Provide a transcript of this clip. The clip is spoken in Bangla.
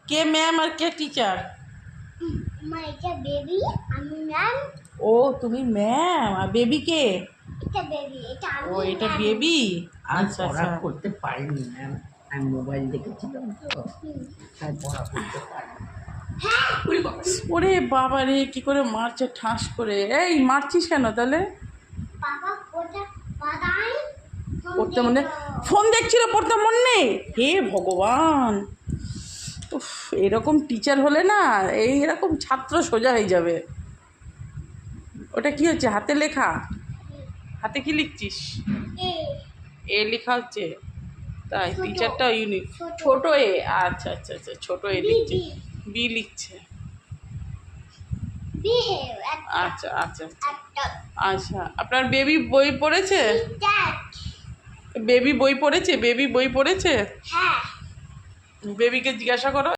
কে ম্যাম আর কে টিচার? এটা বেবি, আমি ম্যাম। ও তুমি ম্যাম, আর বেবি কে? এটা বেবি, এটা আমি। ও এটা বেবি। আর আচ্ছা পড়া আচ্ছা। করতে পারিনি ম্যাম, আমি মোবাইল দেখেছিলাম তো, তাই পড়া করতে পারিনি। ওরে বাবা রে, কি করে মারছে ঠাস করে! এই মারছিস কেন তাহলে? বাবা ওটা বাদাই পড়তে মনে, ফোন দেখছিল, পড়তে মন নেই? হে ভগবান! উফ, এরকম টিচার হলে না এরকম ছাত্র সোজা হয়ে যাবে। ওটা কি হচ্ছে, হাতে লেখা? হাতে কি লিখছিস? এ এ লেখা হচ্ছে? তাই ছোট। টিচারটাও ইউনিক। ছোট। ছোট এ, আচ্ছা আচ্ছা আচ্ছা, ছোট এ লিখছে। বি লিখছে। বিহেভ আচ্ছা আচ্ছা একটা আচ্ছা। আপনার বেবি বই পড়েছে? দ্যাট। বেবি বই পড়েছে? বেবি বই পড়েছে? হ্যাঁ। বেবিকে জিজ্ঞাসা করো।